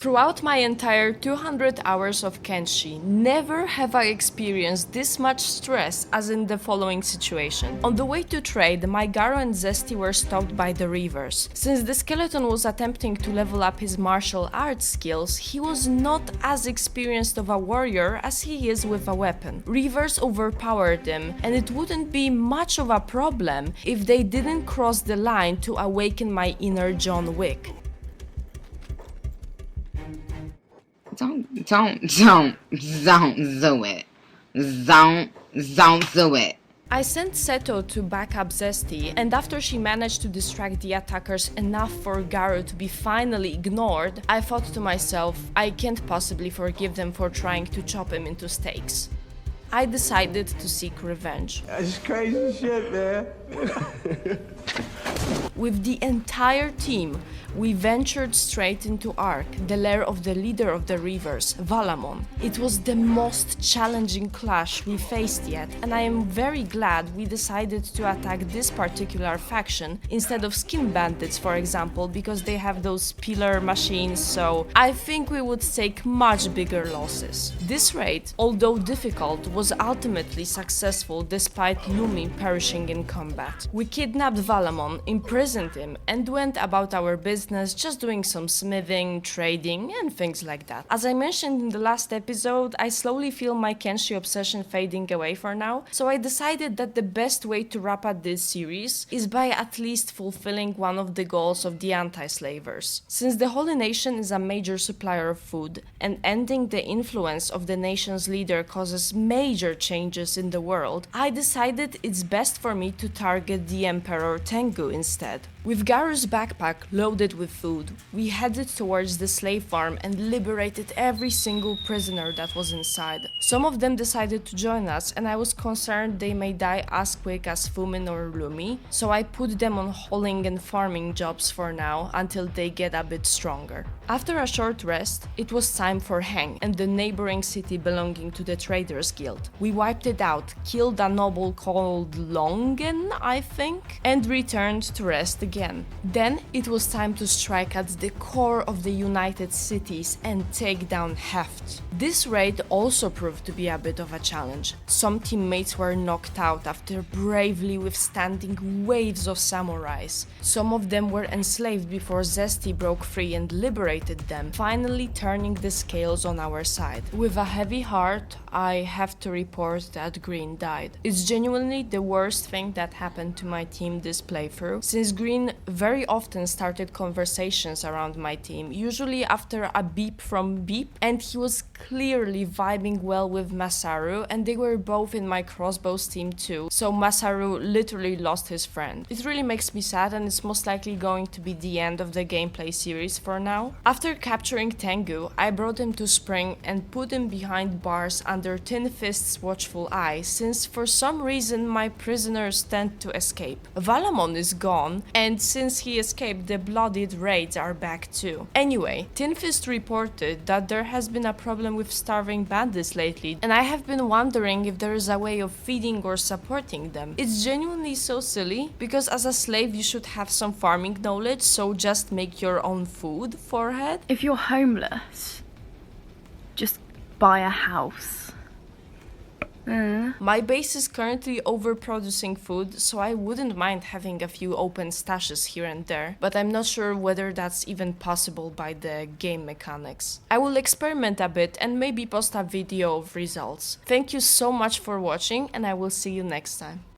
Throughout my entire 200 hours of Kenshi, never have I experienced this much stress as in the following situation. On the way to trade, my Garo and Zesty were stopped by the Reavers. Since the skeleton was attempting to level up his martial arts skills, he was not as experienced of a warrior as he is with a weapon. Reavers overpowered him, and it wouldn't be much of a problem if they didn't cross the line to awaken my inner John Wick. Don't do it. Don't do it. I sent Seto to back up Zesty, and after she managed to distract the attackers enough for Garo to be finally ignored, I thought to myself, I can't possibly forgive them for trying to chop him into steaks. I decided to seek revenge. That's crazy shit, man. With the entire team, we ventured straight into Ark, the lair of the leader of the Reavers, Valamon. It was the most challenging clash we faced yet, and I am very glad we decided to attack this particular faction instead of Skin Bandits, for example, because they have those pillar machines, so I think we would take much bigger losses. This raid, although difficult, was ultimately successful despite Lumi perishing in combat. We kidnapped Valamon, imprisoned him, and went about our business just doing some smithing, trading, and things like that. As I mentioned in the last episode, I slowly feel my Kenshi obsession fading away for now, so I decided that the best way to wrap up this series is by at least fulfilling one of the goals of the anti-slavers. Since the Holy Nation is a major supplier of food, and ending the influence of the nation's leader causes major changes in the world, I decided it's best for me to target the Emperor Tengu instead. With Garu's backpack loaded with food, we headed towards the slave farm and liberated every single prisoner that was inside. Some of them decided to join us, and I was concerned they may die as quick as Fumin or Lumi, so I put them on hauling and farming jobs for now until they get a bit stronger. After a short rest, it was time for Heng and the neighboring city belonging to the Traders Guild. We wiped it out, killed a noble called Longen, I think, and returned to rest again. Then it was time to strike at the core of the United Cities and take down Heft. This raid also proved to be a bit of a challenge. Some teammates were knocked out after bravely withstanding waves of samurais. Some of them were enslaved before Zesty broke free and liberated them, finally turning the scales on our side. With a heavy heart, I have to report that Green died. It's genuinely the worst thing that happened to my team this playthrough, since Green very often started conversations around my team, usually after a beep from Beep, and he was clearly vibing well with Masaru, and they were both in my crossbows team too, so Masaru literally lost his friend. It really makes me sad, and it's most likely going to be the end of the gameplay series for now. After capturing Tengu, I brought him to Spring and put him behind bars under Tin Fist's watchful eye, since for some reason my prisoners tend to escape. Valamon is gone, and since he escaped, the bloodied raids are back too. Anyway, Tin Fist reported that there has been a problem with starving bandits lately, and I have been wondering if there is a way of feeding or supporting them. It's genuinely so silly, because as a slave you should have some farming knowledge, so just make your own food, forehead. If you're homeless, just buy a house. My base is currently overproducing food, so I wouldn't mind having a few open stashes here and there, but I'm not sure whether that's even possible by the game mechanics. I will experiment a bit and maybe post a video of results. Thank you so much for watching, and I will see you next time.